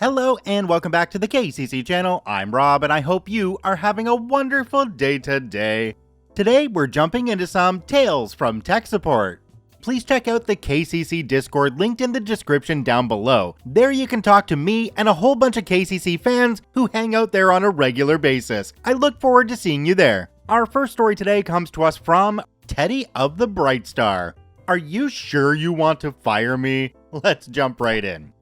Hello and welcome back to the KCC channel. I'm Rob and I hope you are having a wonderful day today. Today we're jumping into some Tales from Tech Support. Please check out the KCC Discord linked in the description down below. There you can talk to me and a whole bunch of KCC fans who hang out there on a regular basis. I look forward to seeing you there. Our first story today comes to us from Teddy of the Bright Star. Are you sure you want to fire me? Let's jump right in.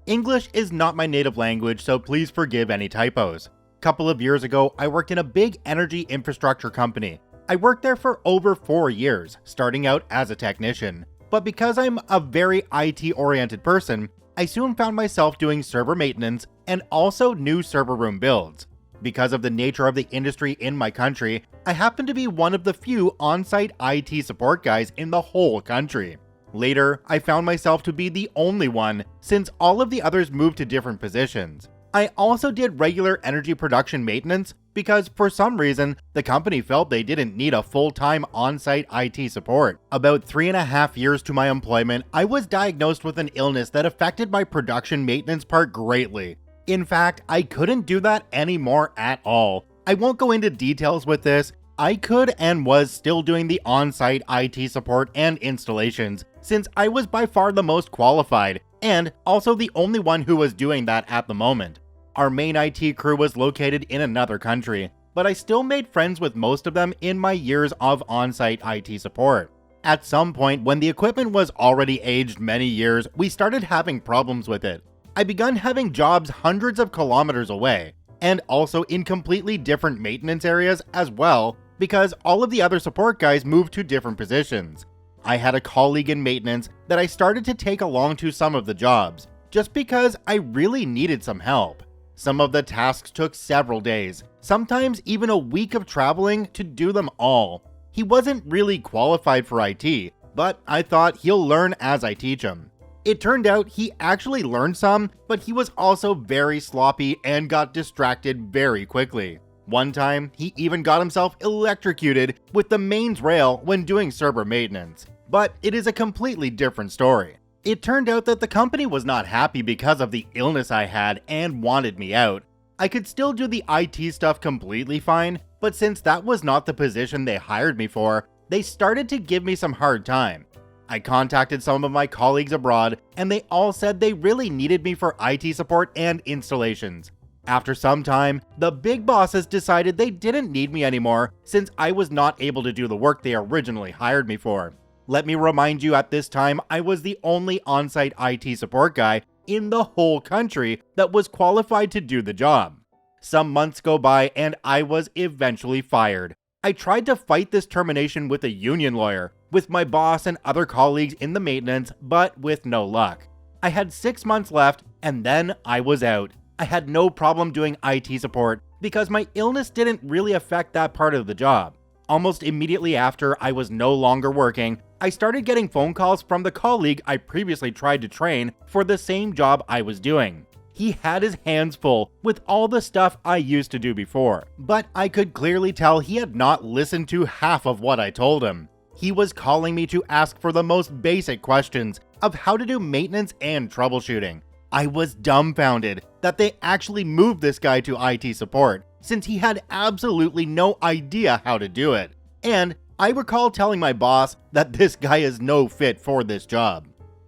English is not my native language, so please forgive any typos. A couple of years ago, I worked in a big energy infrastructure company. I worked there for over 4 years, starting out as a technician. But because I'm a very IT-oriented person, I soon found myself doing server maintenance and also new server room builds. Because of the nature of the industry in my country, I happen to be one of the few on-site IT support guys in the whole country. Later, I found myself to be the only one, since all of the others moved to different positions. I also did regular energy production maintenance because for some reason, the company felt they didn't need a full-time on-site IT support. About 3.5 years to my employment, I was diagnosed with an illness that affected my production maintenance part greatly. In fact, I couldn't do that anymore at all. I won't go into details with this. I could and was still doing the on-site IT support and installations, since I was by far the most qualified, and also the only one who was doing that at the moment. Our main IT crew was located in another country, but I still made friends with most of them in my years of on-site IT support. At some point, when the equipment was already aged many years, we started having problems with it. I began having jobs hundreds of kilometers away, and also in completely different maintenance areas as well, because all of the other support guys moved to different positions. I had a colleague in maintenance that I started to take along to some of the jobs, just because I really needed some help. Some of the tasks took several days, sometimes even a week of traveling to do them all. He wasn't really qualified for IT, but I thought he'll learn as I teach him. It turned out he actually learned some, but he was also very sloppy and got distracted very quickly. One time, he even got himself electrocuted with the mains rail when doing server maintenance. But it is a completely different story. It turned out that the company was not happy because of the illness I had and wanted me out. I could still do the IT stuff completely fine, but since that was not the position they hired me for, they started to give me some hard time. I contacted some of my colleagues abroad, and they all said they really needed me for IT support and installations. After some time, the big bosses decided they didn't need me anymore since I was not able to do the work they originally hired me for. Let me remind you, at this time, I was the only on-site IT support guy in the whole country that was qualified to do the job. Some months go by and I was eventually fired. I tried to fight this termination with a union lawyer, with my boss and other colleagues in the maintenance, but with no luck. I had 6 months left and then I was out. I had no problem doing IT support because my illness didn't really affect that part of the job. Almost immediately after I was no longer working, I started getting phone calls from the colleague I previously tried to train for the same job I was doing. He had his hands full with all the stuff I used to do before, but I could clearly tell he had not listened to half of what I told him. He was calling me to ask for the most basic questions of how to do maintenance and troubleshooting. I was dumbfounded that they actually moved this guy to IT support, since he had absolutely no idea how to do it. And I recall telling my boss that this guy is no fit for this job.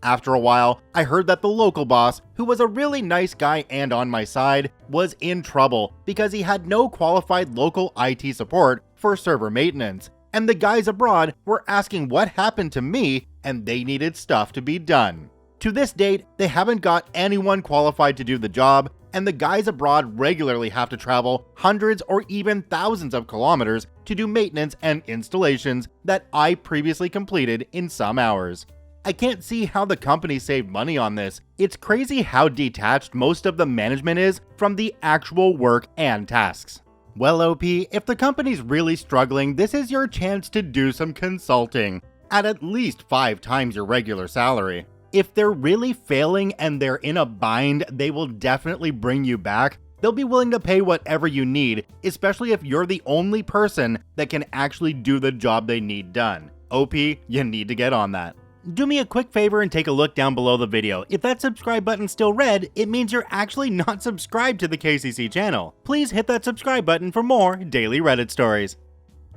After a while, I heard that the local boss, who was a really nice guy and on my side, was in trouble because he had no qualified local IT support for server maintenance, and the guys abroad were asking what happened to me and they needed stuff to be done. To this date, they haven't got anyone qualified to do the job, and the guys abroad regularly have to travel hundreds or even thousands of kilometers to do maintenance and installations that I previously completed in some hours. I can't see how the company saved money on this. It's crazy how detached most of the management is from the actual work and tasks. Well, OP, if the company's really struggling, this is your chance to do some consulting at least 5 times your regular salary. If they're really failing and they're in a bind, they will definitely bring you back. They'll be willing to pay whatever you need, especially if you're the only person that can actually do the job they need done. OP, you need to get on that. Do me a quick favor and take a look down below the video. If that subscribe button's still red, it means you're actually not subscribed to the KCC channel. Please hit that subscribe button for more daily Reddit stories.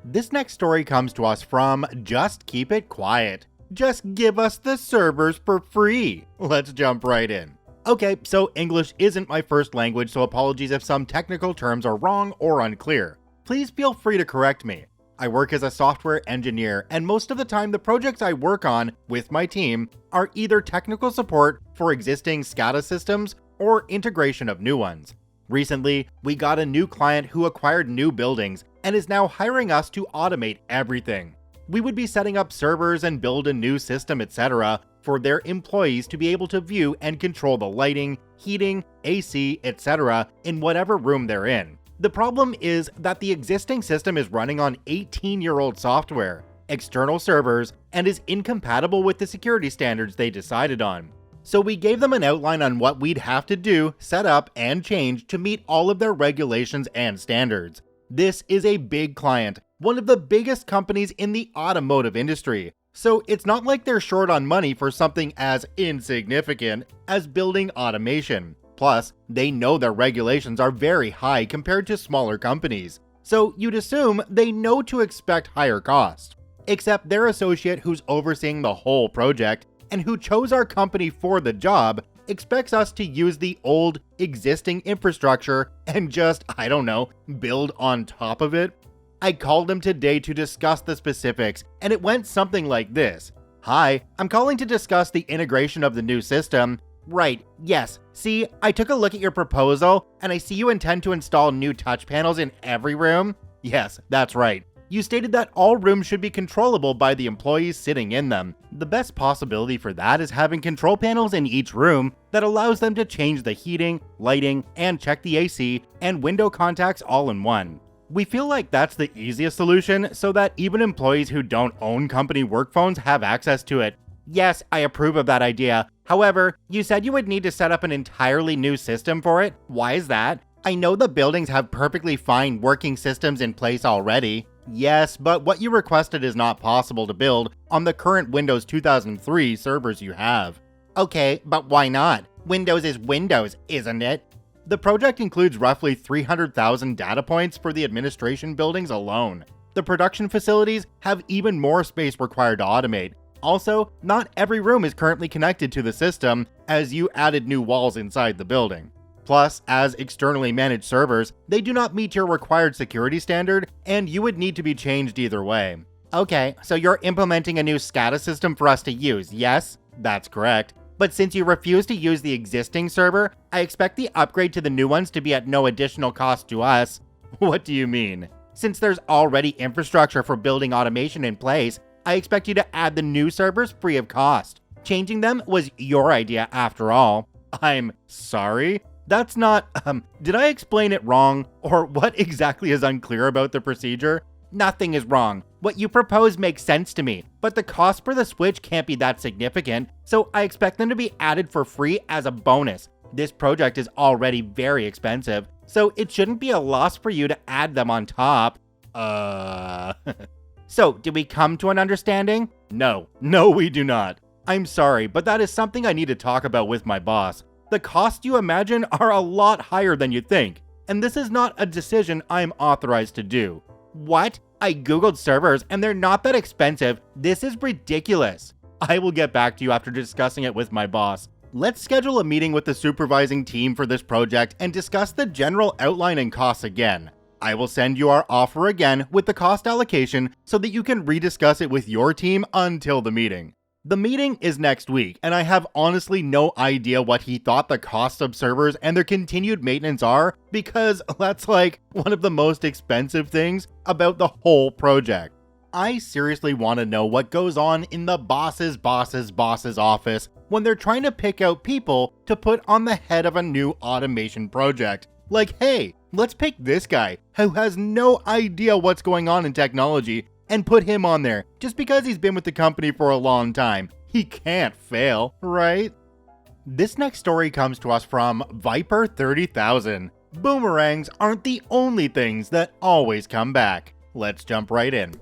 This next story comes to us from Just Keep It Quiet. Just give us the servers for free. Let's jump right in. Okay, so English isn't my first language, so apologies if some technical terms are wrong or unclear. Please feel free to correct me. I work as a software engineer, and most of the time the projects I work on with my team are either technical support for existing SCADA systems or integration of new ones. Recently, we got a new client who acquired new buildings and is now hiring us to automate everything. We would be setting up servers and build a new system, etc. for their employees to be able to view and control the lighting, heating, AC, etc. in whatever room they're in. The problem is that the existing system is running on 18-year-old software, external servers, and is incompatible with the security standards they decided on. So we gave them an outline on what we'd have to do, set up, and change to meet all of their regulations and standards. This is a big client, one of the biggest companies in the automotive industry, so it's not like they're short on money for something as insignificant as building automation. Plus, they know their regulations are very high compared to smaller companies, so you'd assume they know to expect higher costs. Except their associate who's overseeing the whole project and who chose our company for the job expects us to use the old, existing infrastructure and just, I don't know, build on top of it. I called him today to discuss the specifics, and it went something like this. Hi, I'm calling to discuss the integration of the new system. Right, yes. See, I took a look at your proposal, and I see you intend to install new touch panels in every room. Yes, that's right. You stated that all rooms should be controllable by the employees sitting in them. The best possibility for that is having control panels in each room that allows them to change the heating, lighting, and check the AC and window contacts all in one. We feel like that's the easiest solution so that even employees who don't own company work phones have access to it. Yes, I approve of that idea. However, you said you would need to set up an entirely new system for it. Why is that? I know the buildings have perfectly fine working systems in place already. Yes, but what you requested is not possible to build on the current Windows 2003 servers you have. Okay, but why not? Windows is Windows, isn't it? The project includes roughly 300,000 data points for the administration buildings alone. The production facilities have even more space required to automate. Also, not every room is currently connected to the system, as you added new walls inside the building. Plus, as externally managed servers, they do not meet your required security standard, and you would need to be changed either way. Okay, so you're implementing a new SCADA system for us to use, yes? That's correct. But since you refuse to use the existing server, I expect the upgrade to the new ones to be at no additional cost to us. What do you mean? Since there's already infrastructure for building automation in place, I expect you to add the new servers free of cost. Changing them was your idea after all. I'm sorry? That's not, did I explain it wrong? Or what exactly is unclear about the procedure? Nothing is wrong. What you propose makes sense to me, but the cost for the switch can't be that significant, so I expect them to be added for free as a bonus. This project is already very expensive, so it shouldn't be a loss for you to add them on top. So, did we come to an understanding? No, we do not. I'm sorry, but that is something I need to talk about with my boss. The costs you imagine are a lot higher than you think, and this is not a decision I'm authorized to do. What? I googled servers and they're not that expensive. This is ridiculous. I will get back to you after discussing it with my boss. Let's schedule a meeting with the supervising team for this project and discuss the general outline and costs again. I will send you our offer again with the cost allocation so that you can rediscuss it with your team until the meeting. The meeting is next week, and I have honestly no idea what he thought the cost of servers and their continued maintenance are, because that's like one of the most expensive things about the whole project. I seriously want to know what goes on in the boss's office when they're trying to pick out people to put on the head of a new automation project. Like, hey, let's pick this guy who has no idea what's going on in technology and put him on there just because he's been with the company for a long time. He can't fail, right? This next story comes to us from Viper 30,000. Boomerangs aren't the only things that always come back. Let's jump right in.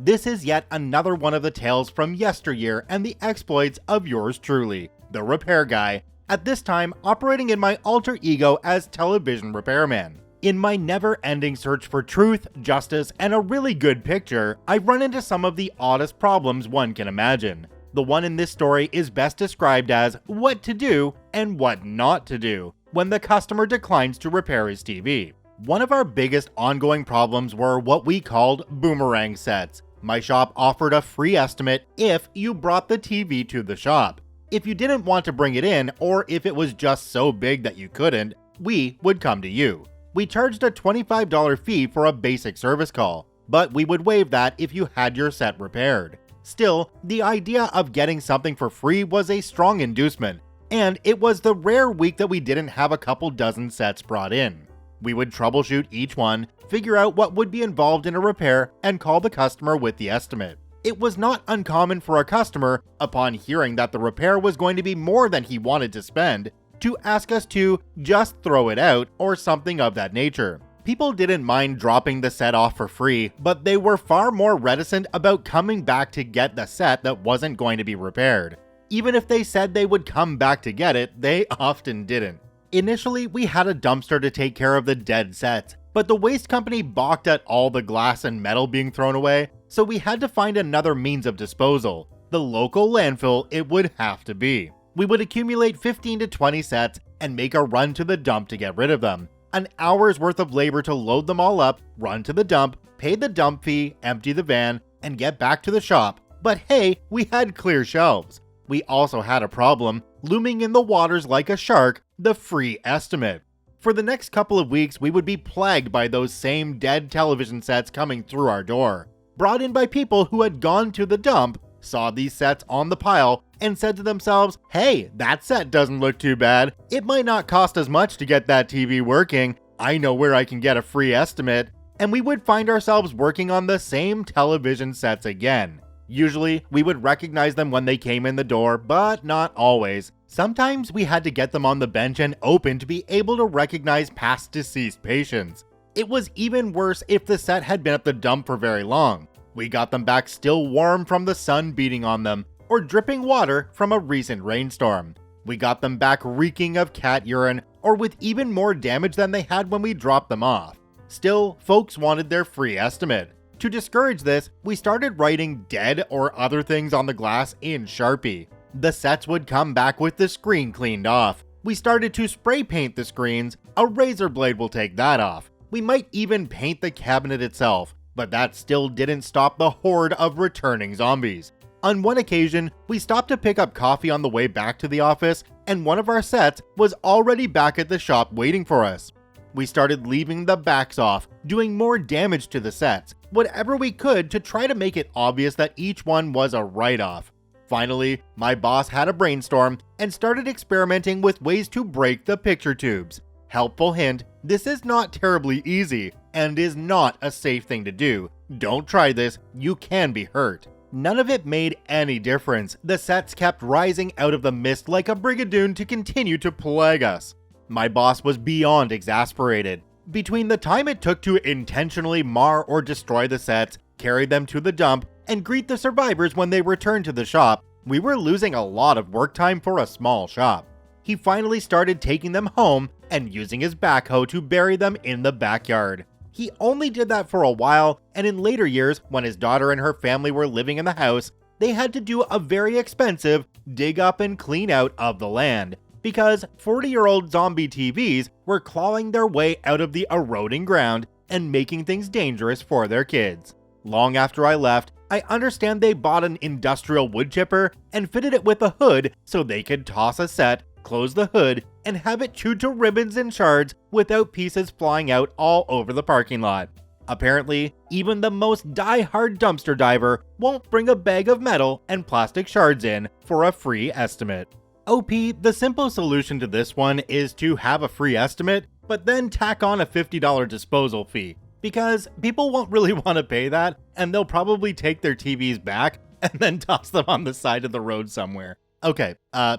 This is yet another one of the tales from yesteryear and the exploits of yours truly, the repair guy, at this time operating in my alter ego as television repairman. In my never-ending search for truth, justice, and a really good picture, I run into some of the oddest problems one can imagine. The one in this story is best described as what to do and what not to do when the customer declines to repair his TV. One of our biggest ongoing problems were what we called boomerang sets. My shop offered a free estimate if you brought the TV to the shop. If you didn't want to bring it in, or if it was just so big that you couldn't, we would come to you. We charged a $25 fee for a basic service call, but we would waive that if you had your set repaired. Still, the idea of getting something for free was a strong inducement, and it was the rare week that we didn't have a couple dozen sets brought in. We would troubleshoot each one, figure out what would be involved in a repair, and call the customer with the estimate. It was not uncommon for a customer, upon hearing that the repair was going to be more than he wanted to spend, to ask us to just throw it out or something of that nature. People didn't mind dropping the set off for free, but they were far more reticent about coming back to get the set that wasn't going to be repaired. Even if they said they would come back to get it, they often didn't. Initially, we had a dumpster to take care of the dead sets, but the waste company balked at all the glass and metal being thrown away, so we had to find another means of disposal. The local landfill it would have to be. We would accumulate 15 to 20 sets and make a run to the dump to get rid of them. An hour's worth of labor to load them all up, run to the dump, pay the dump fee, empty the van, and get back to the shop. But hey, we had clear shelves. We also had a problem, looming in the waters like a shark, the free estimate. For the next couple of weeks, we would be plagued by those same dead television sets coming through our door, brought in by people who had gone to the dump, saw these sets on the pile, and said to themselves, hey, that set doesn't look too bad. It might not cost as much to get that TV working. I know where I can get a free estimate. And we would find ourselves working on the same television sets again. Usually, we would recognize them when they came in the door, but not always. Sometimes we had to get them on the bench and open to be able to recognize past deceased patients. It was even worse if the set had been at the dump for very long. We got them back still warm from the sun beating on them, or dripping water from a recent rainstorm. We got them back reeking of cat urine, or with even more damage than they had when we dropped them off. Still, folks wanted their free estimate. To discourage this, we started writing dead or other things on the glass in Sharpie. The sets would come back with the screen cleaned off. We started to spray paint the screens. A razor blade will take that off. We might even paint the cabinet itself, but that still didn't stop the horde of returning zombies. On one occasion, we stopped to pick up coffee on the way back to the office, and one of our sets was already back at the shop waiting for us. We started leaving the backs off, doing more damage to the sets, whatever we could to try to make it obvious that each one was a write-off. Finally, my boss had a brainstorm and started experimenting with ways to break the picture tubes. Helpful hint, this is not terribly easy and is not a safe thing to do. Don't try this, you can be hurt. None of it made any difference. The sets kept rising out of the mist like a brigadoon to continue to plague us. My boss was beyond exasperated. Between the time it took to intentionally mar or destroy the sets, carry them to the dump, and greet the survivors when they returned to the shop, we were losing a lot of work time for a small shop. He finally started taking them home and using his backhoe to bury them in the backyard. He only did that for a while, and in later years, when his daughter and her family were living in the house, they had to do a very expensive dig up and clean out of the land, because 40-year-old zombie TVs were clawing their way out of the eroding ground and making things dangerous for their kids. Long after I left, I understand they bought an industrial wood chipper and fitted it with a hood so they could toss a set, close the hood, and have it chewed to ribbons and shards without pieces flying out all over the parking lot. Apparently, even the most die-hard dumpster diver won't bring a bag of metal and plastic shards in for a free estimate. OP, the simple solution to this one is to have a free estimate, but then tack on a $50 disposal fee, because people won't really want to pay that, and they'll probably take their TVs back and then toss them on the side of the road somewhere. Okay,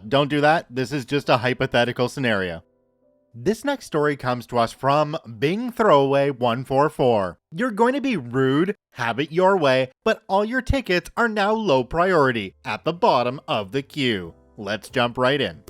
don't do that. This is just a hypothetical scenario. This next story comes to us from Bing Throwaway 144. You're going to be rude, have it your way, but all your tickets are now low priority at the bottom of the queue. Let's jump right in.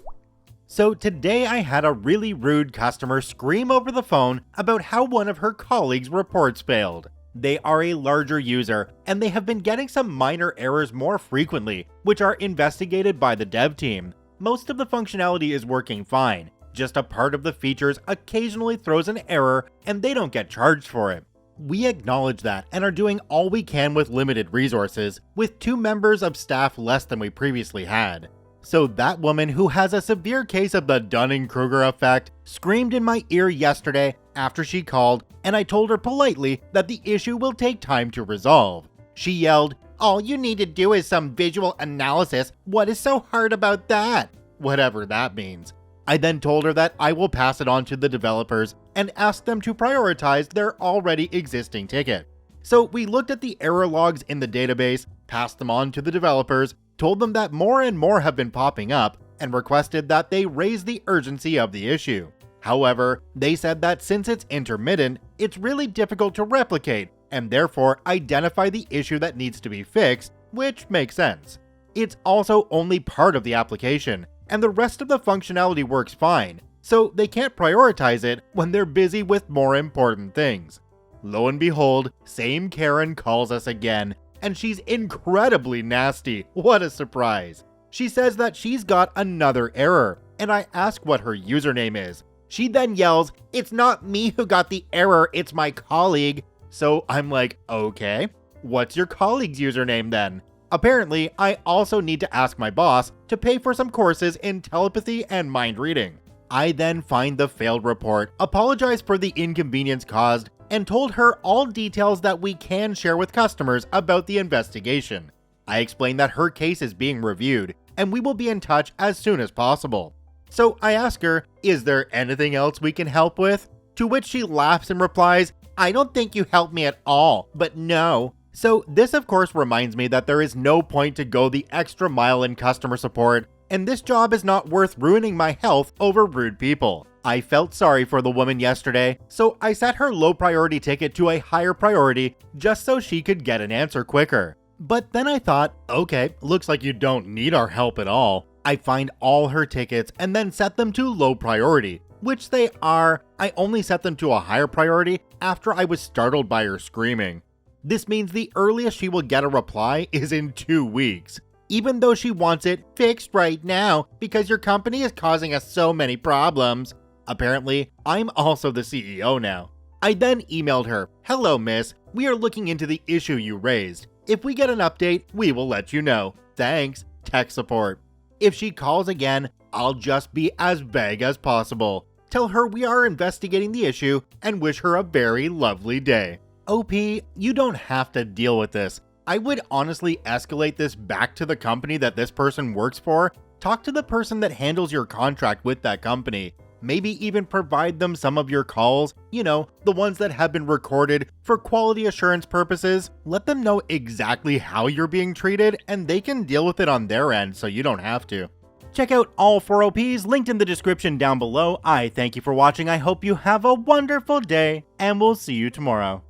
So today I had a really rude customer scream over the phone about how one of her colleagues' reports failed. They are a larger user, and they have been getting some minor errors more frequently, which are investigated by the dev team. Most of the functionality is working fine. Just a part of the features occasionally throws an error and they don't get charged for it. We acknowledge that and are doing all we can with limited resources, with 2 members of staff less than we previously had. So that woman who has a severe case of the Dunning-Kruger effect screamed in my ear yesterday after she called, and I told her politely that the issue will take time to resolve. She yelled, "All you need to do is some visual analysis. What is so hard about that?" Whatever that means. I then told her that I will pass it on to the developers and ask them to prioritize their already existing ticket. So we looked at the error logs in the database, passed them on to the developers, told them that more and more have been popping up, and requested that they raise the urgency of the issue. However, they said that since it's intermittent, it's really difficult to replicate, and therefore identify the issue that needs to be fixed, which makes sense. It's also only part of the application, and the rest of the functionality works fine, so they can't prioritize it when they're busy with more important things. Lo and behold, same Karen calls us again, and she's incredibly nasty. What a surprise. She says that she's got another error, and I ask what her username is. She then yells, "It's not me who got the error, it's my colleague." So I'm like, okay, what's your colleague's username then? Apparently, I also need to ask my boss to pay for some courses in telepathy and mind reading. I then find the failed report, apologize for the inconvenience caused, and told her all details that we can share with customers about the investigation. I explained that her case is being reviewed, and we will be in touch as soon as possible. So I ask her, is there anything else we can help with? To which she laughs and replies, "I don't think you helped me at all, but no." So this of course reminds me that there is no point to go the extra mile in customer support, and this job is not worth ruining my health over rude people. I felt sorry for the woman yesterday, so I set her low priority ticket to a higher priority just so she could get an answer quicker. But then I thought, okay, looks like you don't need our help at all. I find all her tickets and then set them to low priority, which they are. I only set them to a higher priority after I was startled by her screaming. This means the earliest she will get a reply is in 2 weeks, even though she wants it fixed right now because your company is causing us so many problems. Apparently, I'm also the CEO now. I then emailed her, "Hello miss, we are looking into the issue you raised. If we get an update, we will let you know. Thanks, tech support." If she calls again, I'll just be as vague as possible. Tell her we are investigating the issue and wish her a very lovely day. OP, you don't have to deal with this. I would honestly escalate this back to the company that this person works for. Talk to the person that handles your contract with that company. Maybe even provide them some of your calls, the ones that have been recorded for quality assurance purposes. Let them know exactly how you're being treated and they can deal with it on their end so you don't have to. Check out all 4 OPs linked in the description down below. I thank you for watching. I hope you have a wonderful day and we'll see you tomorrow.